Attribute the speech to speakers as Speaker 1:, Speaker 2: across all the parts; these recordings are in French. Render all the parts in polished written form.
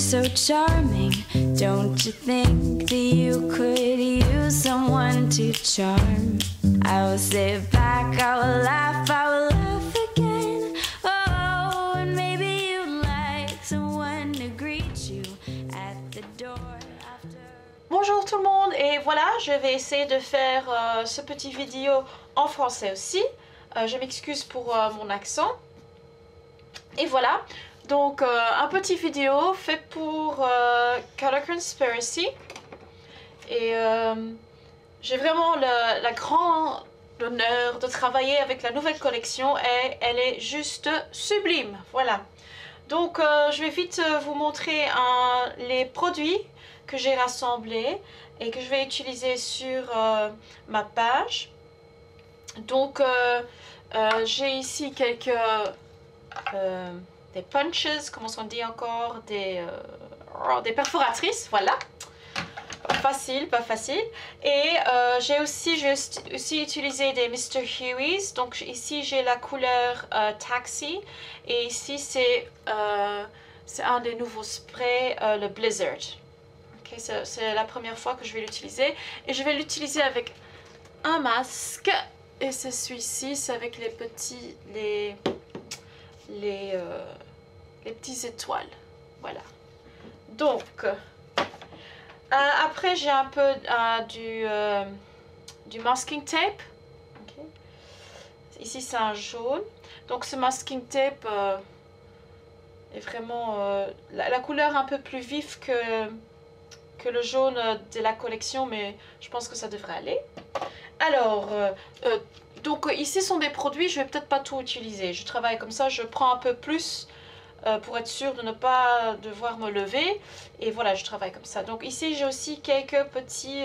Speaker 1: so charming. Don't you think that you could use someone to charm? I will sit back, I will laugh again. Oh, and maybe you'd like someone to greet you at the door after.
Speaker 2: Bonjour tout le monde, et voilà, je vais essayer de faire ce petit vidéo en français aussi. Je m'excuse pour mon accent. Et voilà, donc un petit vidéo fait pour Color Conspiracy. Et j'ai vraiment le grand honneur de travailler avec la nouvelle collection et elle est juste sublime. Voilà, donc je vais vite vous montrer les produits que j'ai rassemblés et que je vais utiliser sur ma page. Donc j'ai ici quelques des punches, comment on dit encore, des perforatrices, voilà. Facile, pas facile. Et j'ai aussi utilisé des Mr. Huey's. Donc ici j'ai la couleur Taxi et ici c'est un des nouveaux sprays, le Blizzard. Okay, c'est la première fois que je vais l'utiliser et je vais l'utiliser avec un masque. Et c'est celui-ci, c'est avec les petits, les petites étoiles. Voilà. Donc, après j'ai un peu du masking tape. Okay. Ici c'est un jaune. Donc ce masking tape est vraiment la couleur un peu plus vive que le jaune de la collection, mais je pense que ça devrait aller. Alors, donc ici sont des produits, je vais peut-être pas tout utiliser. Je travaille comme ça, je prends un peu plus pour être sûre de ne pas devoir me lever. Et voilà, je travaille comme ça. Donc ici j'ai aussi quelques petits,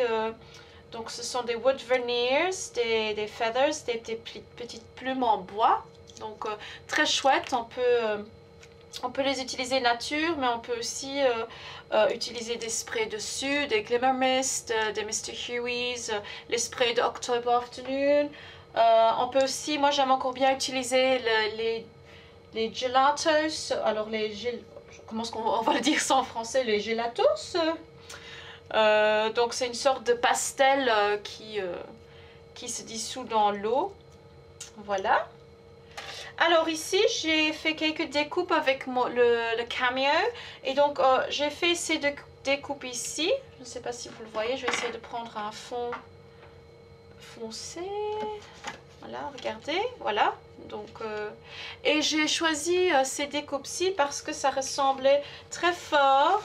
Speaker 2: donc ce sont des wood veneers, des feathers, des petites plumes en bois. Donc très chouette, on peut les utiliser nature, mais on peut aussi utiliser des sprays dessus, des Glimmer Mist, des Mr. Huey's, les sprays de October Afternoon. On peut aussi, moi j'aime encore bien utiliser les gelatos, alors comment est-ce qu'on va le dire ça en français, les gelatos. Donc c'est une sorte de pastel qui se dissout dans l'eau. Voilà. Alors ici j'ai fait quelques découpes avec le Cameo et donc j'ai fait ces deux découpes ici. Je ne sais pas si vous le voyez, je vais essayer de prendre un fond foncé. Voilà, regardez, voilà. Donc et j'ai choisi ces découpes-ci parce que ça ressemblait très fort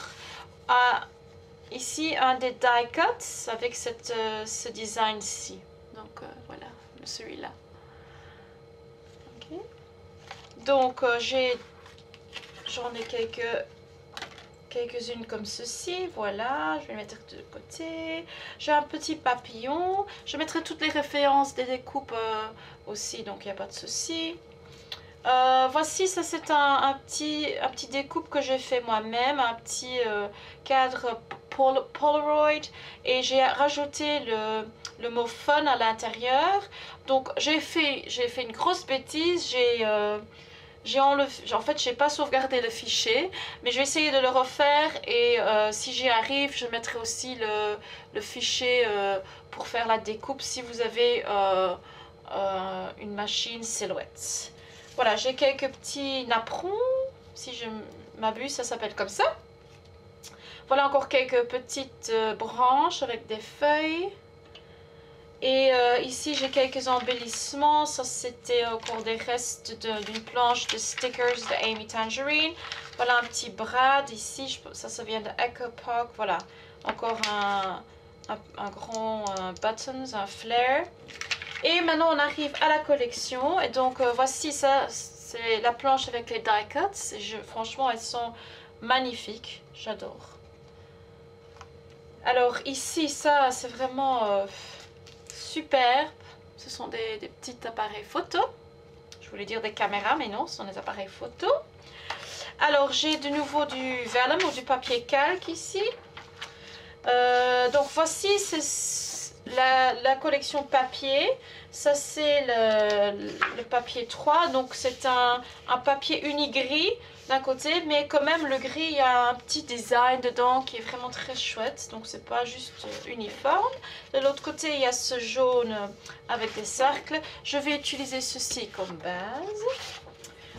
Speaker 2: à ici un des die cuts avec ce design-ci. Donc voilà, celui-là. Okay. Donc j'en ai quelques-unes comme ceci, voilà, je vais les mettre de côté. J'ai un petit papillon, je mettrai toutes les références des découpes aussi, donc il n'y a pas de souci. Voici, ça c'est un petit découpe que j'ai fait moi-même, un petit cadre Polaroid et j'ai rajouté le mot fun à l'intérieur. Donc j'ai fait une grosse bêtise, en fait j'ai pas sauvegardé le fichier, mais je vais essayer de le refaire et si j'y arrive je mettrai aussi le fichier pour faire la découpe si vous avez une machine Silhouette. Voilà, j'ai quelques petits napperons, si je m'abuse ça s'appelle comme ça. Voilà encore quelques petites branches avec des feuilles. Et ici j'ai quelques embellissements, ça c'était encore des restes d'une planche de stickers de Amy Tangerine. Voilà un petit brad ici, ça vient de Echo Park, voilà. Encore un grand buttons, un flare. Et maintenant on arrive à la collection et donc voici ça, c'est la planche avec les die cuts. Franchement elles sont magnifiques, j'adore. Alors ici ça c'est vraiment superbe, ce sont des petits appareils photo. Je voulais dire des caméras mais non, ce sont des appareils photo. Alors j'ai de nouveau du vellum ou du papier calque ici. Donc voici c'est la collection papier. Ça c'est le papier 3, donc c'est un papier uni gris d'un côté, mais quand même le gris, il y a un petit design dedans qui est vraiment très chouette, donc c'est pas juste uniforme. De l'autre côté, il y a ce jaune avec des cercles. Je vais utiliser ceci comme base.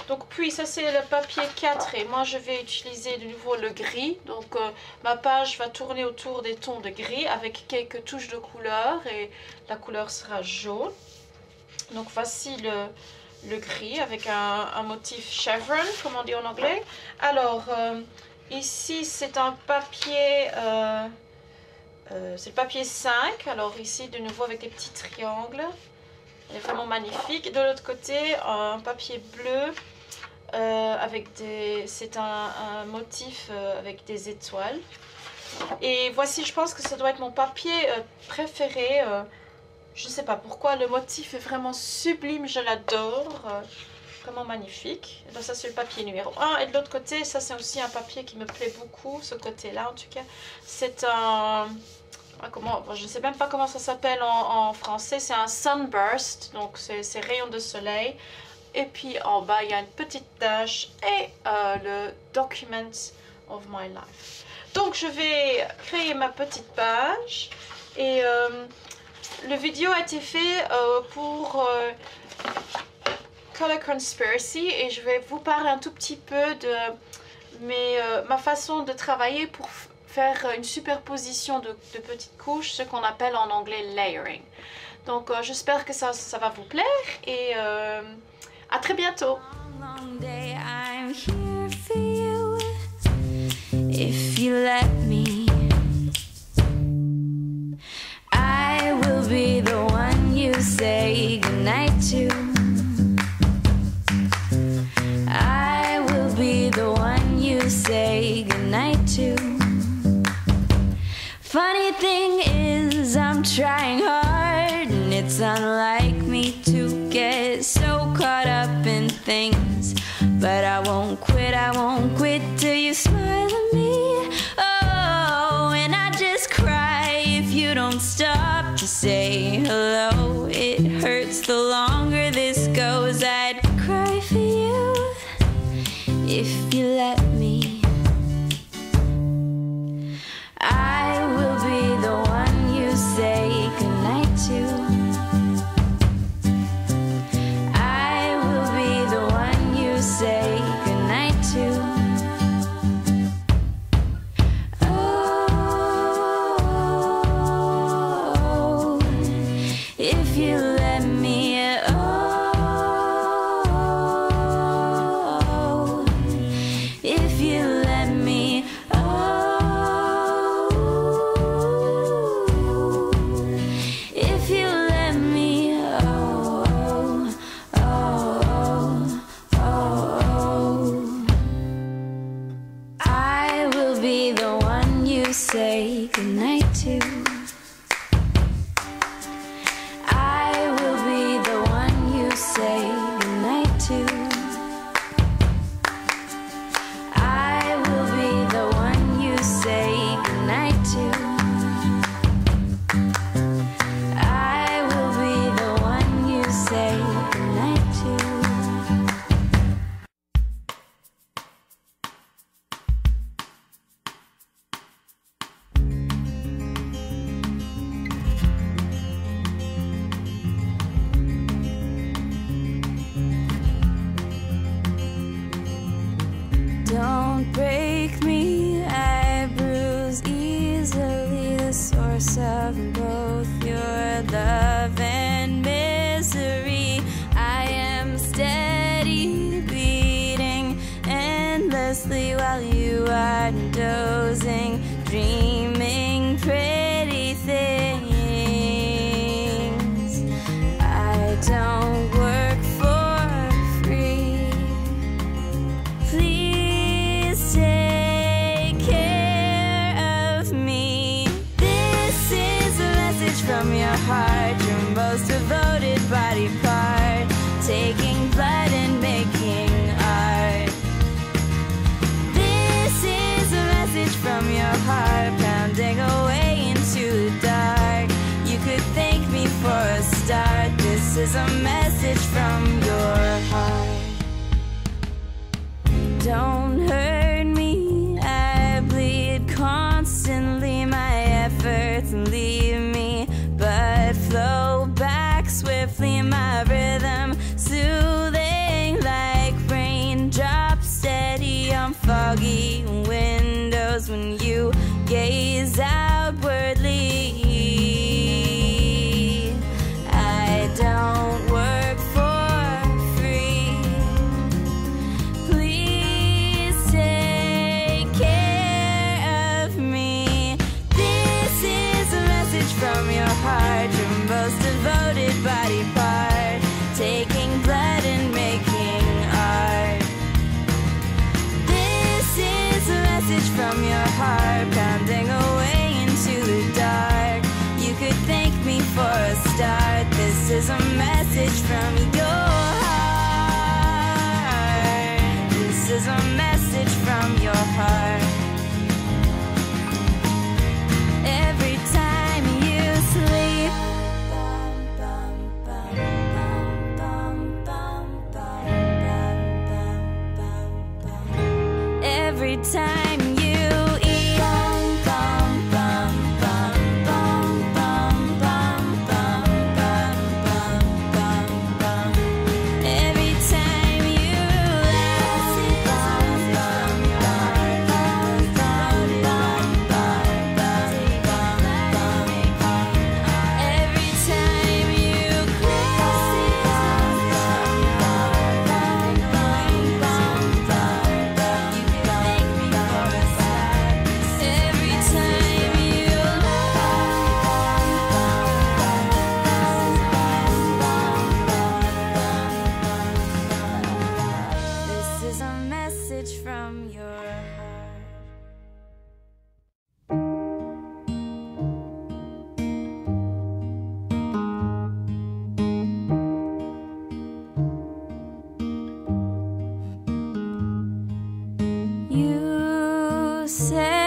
Speaker 2: Donc puis ça c'est le papier 4 et moi je vais utiliser de nouveau le gris. Donc ma page va tourner autour des tons de gris avec quelques touches de couleur et la couleur sera jaune. Donc voici le gris avec un motif chevron, comme on dit en anglais. Alors, ici, c'est un papier, c'est le papier 5. Alors ici, de nouveau, avec des petits triangles. Il est vraiment magnifique. De l'autre côté, un papier bleu, c'est un motif avec des étoiles. Et voici, je pense que ça doit être mon papier préféré. Je ne sais pas pourquoi, le motif est vraiment sublime, je l'adore, vraiment magnifique. Donc ça c'est le papier numéro 1 et de l'autre côté, ça c'est aussi un papier qui me plaît beaucoup, ce côté-là en tout cas. C'est un, je ne sais même pas comment ça s'appelle en français, c'est un sunburst, donc c'est rayons de soleil. Et puis en bas il y a une petite tache et le document of my life. Donc je vais créer ma petite page et... le vidéo a été fait pour Color Conspiracy et je vais vous parler un tout petit peu de ma façon de travailler pour faire une superposition de petites couches, ce qu'on appelle en anglais layering. Donc j'espère que ça va vous plaire et à très bientôt.
Speaker 1: Be the one you say goodnight to. I will be the one you say goodnight to. Funny thing is I'm trying hard and it's unlike me to get so caught up in things. But I won't quit till you smile at me. Oh, and I just cry if you don't stop to say hello. It hurts the longer this goes. I'd cry for you if you let me. I will be the one you say goodnight to. I will be the one you say goodnight to. Say goodnight to. I will be the one you say goodnight to. I will be the one you say goodnight to. I will be the one you say goodnight to. Don't break me, I bruise easily. The source of both your love and misery. I am steady beating endlessly while you are dozing, dreaming pretty things. I don't work for free. Please take care of me. This is a message from your heart, your most devoted body part, taking blood and making art. This is a message from your heart, pounding away into the dark. You could thank me for a start. This is a message from your heart. don't hurt me. I bleed constantly. My efforts leave me, but flow back swiftly. My rhythm soothing like raindrops, steady on foggy windows when you gaze outwardly. I don't work for free. Please take care of me. This is a message from your heart, your most devoted body part, taking blood and making art. This is a message from your heart, pounding away into the dark. You could thank me for a start. This is a message from your heart. This is a message from your heart. Every time you sleep, every time you eat, every time you laugh, every time you every time you this is a message from your heart. You say